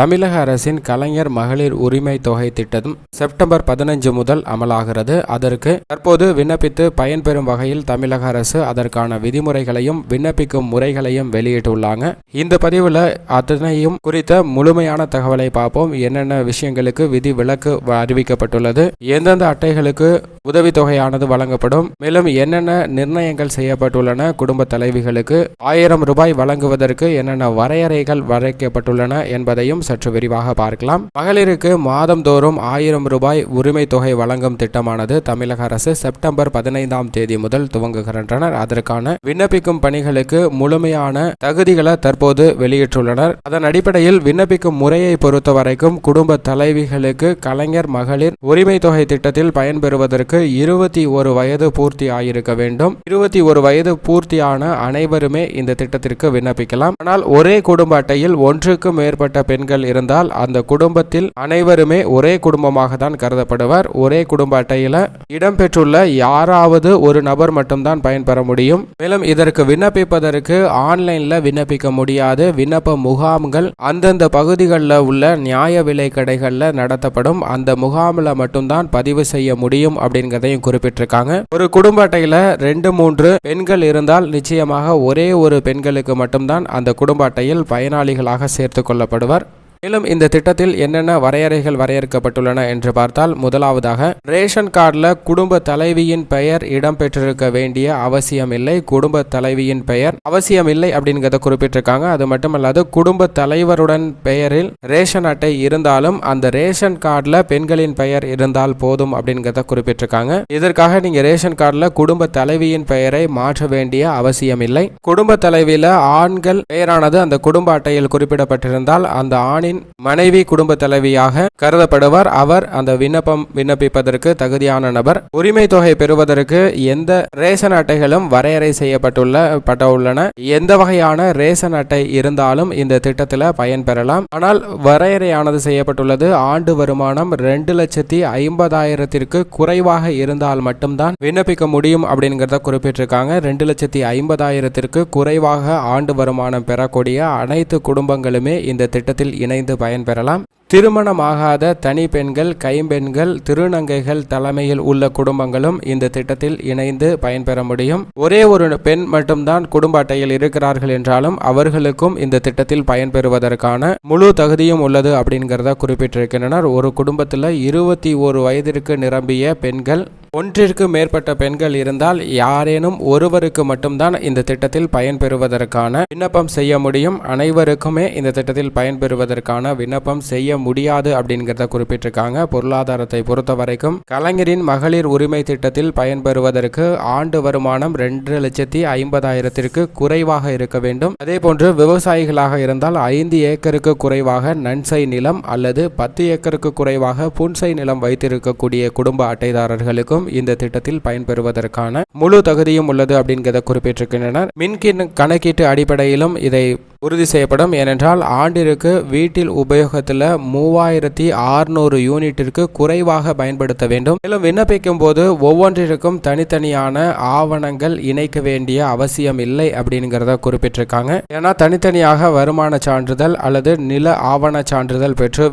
தமிழக அரசின் கலைஞர் மகளிர் உரிமை தொகை திட்டம் செப்டம்பர் 15 முதல் அமலாகிறது. அதற்கு தற்போது விண்ணப்பித்து பயன்பெறும் வகையில் தமிழக அரசு அதற்கான விதிமுறைகளையும் விண்ணப்பிக்கும் முறைகளையும் வெளியிட்டுள்ளாங்க. இந்த பதிவுல அதனையும் குறித்த முழுமையான தகவலை பார்ப்போம். என்னென்ன விஷயங்களுக்கு விதி விலக்கு அறிவிக்கப்பட்டுள்ளது, எந்தெந்த அட்டைகளுக்கு உதவித்தொகையானது வழங்கப்படும், மேலும் என்னென்ன நிர்ணயங்கள் செய்யப்பட்டுள்ளன, குடும்ப தலைவிகளுக்கு 1000 ரூபாய் வழங்குவதற்கு என்னென்ன வரையறைகள் வரைக்கப்பட்டுள்ளன என்பதையும் சற்று விரிவாக பார்க்கலாம். மகளிருக்கு மாதந்தோறும் 1000 ரூபாய் உரிமை தொகை வழங்கும் திட்டமானது தமிழக அரசு செப்டம்பர் 15ஆம் தேதி முதல் துவங்குகின்றனர். அதற்கான விண்ணப்பிக்கும் பணிகளுக்கு முழுமையான தகுதிகளை தற்போது வெளியிட்டுள்ளனர். அதன் அடிப்படையில் விண்ணப்பிக்கும் முறையை பொறுத்தவரைக்கும் குடும்ப தலைவிகளுக்கு கலைஞர் மகளிர் உரிமை தொகை திட்டத்தில் பயன்பெறுவதற்கு 21 வயது பூர்த்தி ஆகியிருக்க வேண்டும். 21 வயது பூர்த்தியான அனைவருமே இந்த திட்டத்திற்கு விண்ணப்பிக்கலாம். ஆனால் ஒரே குடும்ப அட்டையில் ஒன்றுக்கு மேற்பட்ட பெண்கள் இருந்தால் அந்த குடும்பத்தில் அனைவருமே ஒரே குடும்பமாக தான் கருதப்படுவர். ஒரே குடும்ப அட்டையில இடம்பெற்றுள்ள யாராவது ஒரு நபர் மட்டும்தான் பயன்பெற முடியும். மேலும் இதற்கு விண்ணப்பிப்பதற்கு ஆன்லைன்ல விண்ணப்பிக்க முடியாது. விண்ணப்ப முகாம்கள் அந்தந்த பகுதிகளில் உள்ள நியாய விலை கடைகளில் நடத்தப்படும். அந்த முகாமில் மட்டும்தான் பதிவு செய்ய முடியும் அப்படிங்கிறதையும் குறிப்பிட்டிருக்காங்க. ஒரு குடும்ப அட்டையில 2-3 பெண்கள் இருந்தால் நிச்சயமாக ஒரே ஒரு பெண்களுக்கு மட்டும்தான் அந்த குடும்ப அட்டையில் பயனாளிகளாக சேர்த்துக் கொள்ளப்படுவர். மேலும் இந்த திட்டத்தில் என்னென்ன வரையறைகள் வரையறுக்கப்பட்டுள்ளன என்று பார்த்தால், முதலாவதாக ரேஷன் கார்டில் குடும்ப தலைவியின் பெயர் இடம்பெற்றிருக்க வேண்டிய அவசியம் இல்லை. குடும்ப தலைவியின் பெயர் அவசியம் இல்லை அப்படிங்கிறத குறிப்பிட்டிருக்காங்க. அது மட்டுமல்லாது குடும்ப தலைவருடன் பெயரில் ரேஷன் அட்டை இருந்தாலும் அந்த ரேஷன் கார்டில் பெண்களின் பெயர் இருந்தால் போதும் அப்படிங்கிறத குறிப்பிட்டிருக்காங்க. இதற்காக நீங்க ரேஷன் கார்டில் குடும்ப தலைவியின் பெயரை மாற்ற வேண்டிய அவசியம் இல்லை. குடும்ப தலைவியில ஆண்கள் பெயரானது அந்த குடும்ப அட்டையில் குறிப்பிடப்பட்டிருந்தால் அந்த ஆணின் மனைவி குடும்ப தலைவியாக கருதப்படுவார். அவர் அந்த விண்ணப்பிப்பதற்கு தகுதியான நபர். உரிமை தொகை பெறுவதற்கு எந்த ரேஷன் அட்டைகளும் வரையறை செய்யப்பட்டுள்ளன. எந்த வகையான ரேஷன் அட்டை இருந்தாலும் இந்த திட்டத்தில் பயன்பெறலாம். ஆனால் வரையறையானது செய்யப்பட்டுள்ளது. ஆண்டு வருமானம் 2,50,000 குறைவாக இருந்தால் மட்டும்தான் விண்ணப்பிக்க முடியும் அப்படிங்கிறத குறிப்பிட்டிருக்காங்க. 2,50,000 குறைவாக ஆண்டு வருமானம் பெறக்கூடிய அனைத்து குடும்பங்களுமே இந்த திட்டத்தில் இணைந்து பயன்பெறலாம். திருமணமாகாத தனி பெண்கள், கைம்பெண்கள், திருநங்கைகள் தலைமையில் உள்ள குடும்பங்களும் இந்த திட்டத்தில் இணைந்து பயன்பெற முடியும். ஒரே ஒரு பெண் மட்டும்தான் குடும்ப அட்டையில் இருக்கிறார்கள் என்றாலும் அவர்களுக்கும் இந்த திட்டத்தில் பயன்பெறுவதற்கான முழு தகுதியும் உள்ளது அப்படிங்கிறத குறிப்பிட்டிருக்கின்றனர். ஒரு குடும்பத்தில் 21 வயதிற்கு நிரம்பிய பெண்கள், ஒன்றிற்கு மேற்பட்ட பெண்கள் இருந்தால் யாரேனும் ஒருவருக்கு மட்டும்தான் இந்த திட்டத்தில் பயன்பெறுவதற்கான விண்ணப்பம் செய்ய முடியும். அனைவருக்குமே இந்த திட்டத்தில் பயன்பெறுவதற்கான விண்ணப்பம் செய்ய முடியாது அப்படிங்கிறத குறிப்பிட்டிருக்காங்க. பொருளாதாரத்தை பொறுத்த வரைக்கும் கலைஞரின் மகளிர் உரிமை திட்டத்தில் பயன்பெறுவதற்கு ஆண்டு வருமானம் 2,50,000 குறைவாக இருக்க வேண்டும். அதே போன்று விவசாயிகளாக இருந்தால் 5 ஏக்கருக்கு குறைவாக நன்சை நிலம் அல்லது 10 ஏக்கருக்கு குறைவாக புன்சை நிலம் வைத்திருக்கக்கூடிய குடும்ப அட்டைதாரர்களுக்கும் இந்த திட்டத்தில் பயன்பெறுவதற்கான முழு தகுதியும் உள்ளது அப்படிங்கிறத குறிப்பிட்டிருக்கின்றனர். மின் கணக்கீட்டு அடிப்படையிலும் இதை உறுதி செய்யப்படும். ஏனென்றால் ஆண்டிற்கு வீட்டில் உபயோகத்தில் 3600 யூனிட்டிற்கு குறைவாக பயன்படுத்த வேண்டும். மேலும் விண்ணப்பிக்கும் போது ஒவ்வொன்றிற்கும் தனித்தனியான ஆவணங்கள் இணைக்க வேண்டிய அவசியம் இல்லை அப்படிங்கிறத குறிப்பிட்டிருக்காங்க. ஏன்னா தனித்தனியாக வருமான சான்றிதழ் அல்லது நில ஆவண சான்றிதழ் பெற்று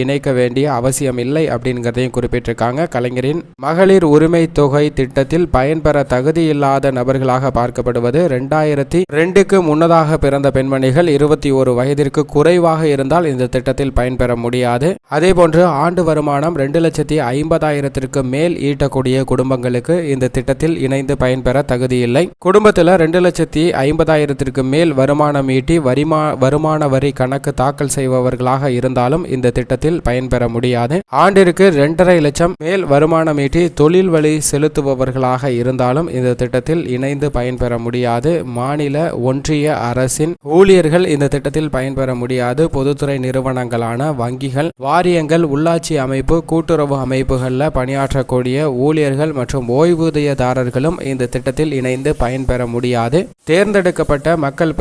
இணைக்க வேண்டிய அவசியம் இல்லை அப்படிங்கிறதையும் குறிப்பிட்டிருக்காங்க. கலைஞரின் மகளிர் உரிமை தொகை திட்டத்தில் பயன்பெற தகுதியில்லாத நபர்களாக பார்க்கப்படுவது 2002க்கு முன்னதாக பிறந்த பெண்மணிகள் 21 வயதிற்கு குறைவாக இருந்தால் இந்த திட்டத்தில் பயன்பெற முடியாது. அதே போன்று ஆண்டு வருமானம் 2,50,000 மேல் ஈட்டக்கூடிய குடும்பங்களுக்கு இந்த திட்டத்தில் இணைந்து பயன்பெற தகுதியில்லை. குடும்பத்தில் 2,50,000 மேல் வருமானம் ஈட்டி வருமான வரி கணக்கு தாக்கல் செய்பவர்களாக இருந்தாலும் இந்த திட்டத்தில் பயன்பெற முடியாது. ஆண்டிற்கு 2,50,000 லட்சம் மேல் வருமானம் ஈட்டி தொழில் வழி செலுத்துபவர்களாக இருந்தாலும் இந்த திட்டத்தில் இணைந்து பயன்பெற முடியாது. மாநில ஒன்றிய அரசின் ஊழியர்கள் இந்த திட்டத்தில் பயன்பெற முடியாது. பொதுத்துறை நிறுவனங்களான வங்கிகள், வாரியங்கள், உள்ளாட்சி அமைப்பு, கூட்டுறவு அமைப்புகளில் பணியாற்றக்கூடிய ஊழியர்கள் மற்றும் ஓய்வூதியதாரர்களும் இந்த திட்டத்தில் இணைந்து பயன்பெற முடியாது. தேர்ந்தெடுக்கப்பட்ட மக்கள்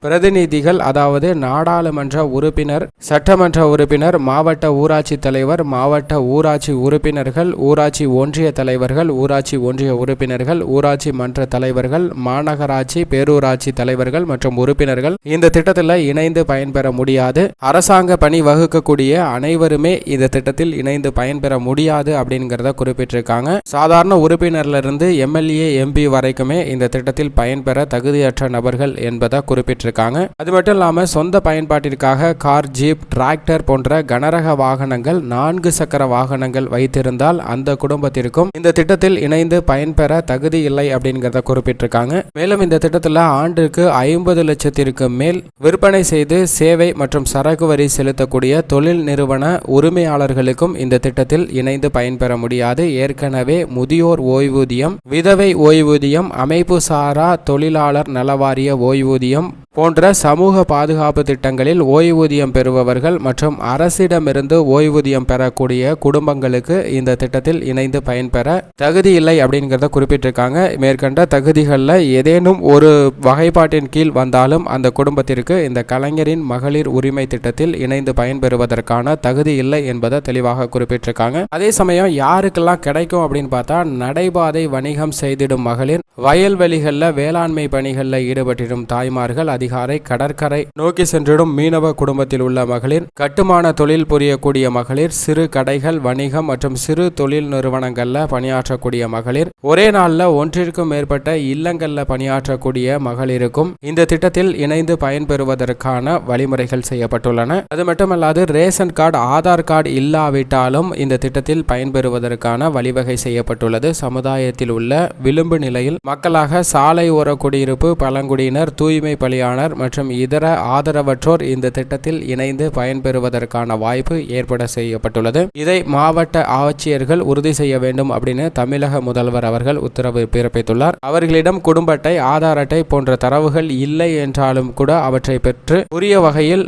பிரதிநிதிகள் அதாவது நாடாளுமன்ற உறுப்பினர், சட்டமன்ற உறுப்பினர், மாவட்ட ஊராட்சி தலைவர், மாவட்ட ஊராட்சி உறுப்பினர்கள், ஊராட்சி ஒன்றிய தலைவர்கள், ஊராட்சி ஒன்றிய உறுப்பினர்கள், ஊராட்சி மன்ற தலைவர்கள், மாநகராட்சி பேரூராட்சி தலைவர்கள் மற்றும் மற்றும் உறுப்பினர்கள் இந்த திட்டத்தில் இணைந்து பயன்பெற முடியாது. அரசாங்க பணி வகுக்கக்கூடிய அனைவருமே இந்த திட்டத்தில் இணைந்து பயன்பெற முடியாது அப்படிங்கிறத குறிப்பிட்டிருக்காங்க. சாதாரண உறுப்பினர்ல இருந்து எம்எல்ஏ எம்பி வரைக்குமே இந்த திட்டத்தில் பயன்பெற தகுதியற்ற நபர்கள் என்பதை குறிப்பிட்டிருக்காங்க. அது மட்டும் இல்லாம சொந்த பயன்பாட்டிற்காக கார், ஜீப், டிராக்டர் போன்ற கனரக வாகனங்கள், 4 சக்கர வாகனங்கள் வைத்திருந்தால் அந்த குடும்பத்திற்கும் இந்த திட்டத்தில் இணைந்து பயன்பெற தகுதி இல்லை அப்படிங்கிறத குறிப்பிட்டிருக்காங்க. மேலும் இந்த திட்டத்தில் ஆண்டுக்கு 50 லட்சத்திற்கு மேல் விற்பனை செய்து சேவை மற்றும் சரக்கு வரி செலுத்தக்கூடிய தொழில் நிறுவன உரிமையாளர்களுக்கும் இந்த திட்டத்தில் இணைந்து பயன்பெற முடியாது. ஏற்கனவே முதியோர் ஓய்வூதியம், விதவை ஓய்வூதியம், அமைப்பு சாரா தொழிலாளர் நலவாரிய ஓய்வூதியம் போன்ற சமூக பாதுகாப்பு திட்டங்களில் ஓய்வூதியம் பெறுபவர்கள் மற்றும் அரசிடமிருந்து ஓய்வூதியம் பெறக்கூடிய குடும்பங்களுக்கு இந்த திட்டத்தில் இணைந்து பயன்பெற தகுதி இல்லை அப்படிங்கிறத குறிப்பிட்டிருக்காங்க. மேற்கண்ட தகுதிகளில் ஏதேனும் ஒரு வகைப்பாட்டின் கீழ் வந்தாலும் அந்த குடும்பத்திற்கு இந்த கலைஞரின் மகளிர் உரிமை திட்டத்தில் இணைந்து பயன்பெறுவதற்கான தகுதி இல்லை என்பதை தெளிவாக குறிப்பிட்டிருக்காங்க. அதே சமயம் யாருக்கெல்லாம் கிடைக்கும் அப்படின்னு பார்த்தா, நடைபாதை வணிகம் செய்திடும் மகளிர், வயல்வெளிகளில் வேளாண்மை பணிகளில் ஈடுபட்டிடும் தாய்மார்கள், அதிகாரை, கடற்கரை நோக்கி சென்றிடும் மீனவ குடும்பத்தில் உள்ள மகளிர், கட்டுமான தொழில் புரியக்கூடிய மகளிர், சிறு கடைகள், வணிகம் மற்றும் சிறு தொழில் நிறுவனங்கள்ல பணியாற்றக்கூடிய மகளிர், ஒரே நாள்ல ஒன்றிற்கும் மேற்பட்ட இல்லங்கள்ல பணியாற்றக்கூடிய மகளிருக்கும் இந்த திட்டத்தில் இணைந்து பயன்பெறுவதற்கான வழிமுறைகள் செய்யப்பட்டுள்ளன. அது மட்டுமல்லாது ரேஷன் கார்டு, ஆதார் கார்டு இல்லாவிட்டாலும் இந்த திட்டத்தில் பயன்பெறுவதற்கான வழிவகை செய்யப்பட்டுள்ளது. சமுதாயத்தில் உள்ள விளிம்பு நிலையில் மக்களாக சாலை ஓர குடியிருப்பு, பழங்குடியினர், தூய்மை பணியாளர் மற்றும் இதர ஆதரவற்றோர் இந்த திட்டத்தில் இணைந்து பயன்பெறுவதற்கான வாய்ப்பு ஏற்பட செய்யப்பட்டுள்ளது. இதை மாவட்ட ஆட்சியர்கள் உறுதி செய்ய வேண்டும் அப்படின்னு தமிழக முதல்வர் அவர்கள் உத்தரவு பிறப்பித்துள்ளார். அவர்களிடம் குடும்ப அட்டை, ஆதார் அட்டை போன்ற தரவுகள் இல்லை என்றாலும் கூட அவற்றை பெற்று உரிய வகையில்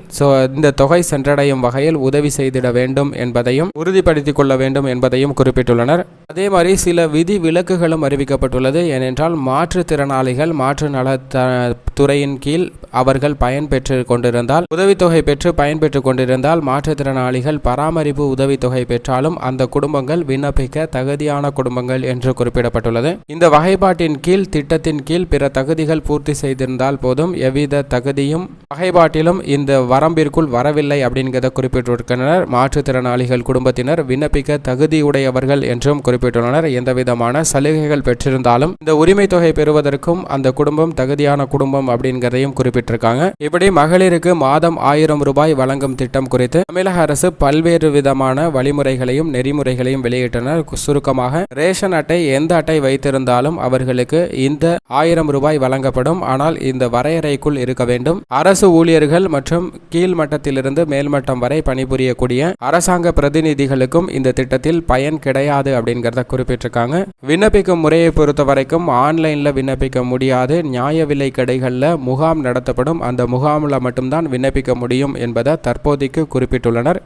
இந்த தொகை சென்றடையும் வகையில் உதவி செய்திட வேண்டும் என்பதையும் உறுதிப்படுத்திக் கொள்ள வேண்டும் என்பதையும் குறிப்பிட்டுள்ளனர். அதே மாதிரி சில விதி விலக்குகளும் அறிவிக்கப்பட்டுள்ளது. ஏனென்றால் மாற்றுத்திறனாளிகள் மாற்று நலத்துறையின் கீழ் அவர்கள் பயன்பெற்று கொண்டிருந்தால், உதவித்தொகை பெற்று பயன்பெற்று கொண்டிருந்தால், மாற்றுத்திறனாளிகள் பராமரிப்பு உதவித்தொகை பெற்றாலும் அந்த குடும்பங்கள் விண்ணப்பிக்க தகுதியான குடும்பங்கள் என்று குறிப்பிடப்பட்டுள்ளது. இந்த வகைப்பாட்டின் கீழ், திட்டத்தின் கீழ் பிற தகுதிகள் பூர்த்தி செய்திருந்தால் போதும், எவ்வித தகுதியும் வகைப்பாட்டிலும் இந்த வரம்பிற்குள் வரவில்லை அப்படிங்கிறத குறிப்பிட்டிருக்கின்றனர். மாற்றுத்திறனாளிகள் குடும்பத்தினர் விண்ணப்பிக்க தகுதியுடையவர்கள் என்றும் குறிப்பிட்டுள்ளனர். எந்தவிதமான சலுகைகள் பெற்றிருந்தாலும் இந்த உரிமை தொகை பெறுவதற்கும் அந்த குடும்பம் தகுதியான குடும்பம் அப்படிங்கிறதையும் குறிப்பிட்டிருக்காங்க. இப்படி மகளிருக்கு மாதம் 1000 ரூபாய் வழங்கும் திட்டம் குறித்து தமிழக அரசு பல்வேறு விதமான வழிமுறைகளையும் நெறிமுறைகளையும் வெளியிட்டனர். சுருக்கமாக, ரேஷன் அட்டை எந்த அட்டை வைத்திருந்தாலும் அவர்களுக்கு இந்த 1000 ரூபாய் வழங்கப்படும். ஆனால் இந்த வரையறைக்குள் இருக்க வேண்டும். அரசு ஊழியர்கள் மற்றும் கீழ் மட்டத்திலிருந்து மேல்மட்டம் வரை பணிபுரியக்கூடிய அரசாங்க பிரதிநிதிகளுக்கும் இந்த திட்டத்தில் பயன் கிடையாது அப்படிங்கிறத குறிப்பிட்டிருக்காங்க. விண்ணப்பிக்கும் முறையை பொறுத்த வரைக்கும் ஆன்லைன்ல விண்ணப்பிக்க முடியாது. நியாய விலை கடைகளில் முகாம் நடத்தப்படும். அந்த முகாமில் மட்டும்தான் விண்ணப்பிக்க முடியும் என்பதை தற்போதைக்கு குறிப்பிட்டுள்ளனர்.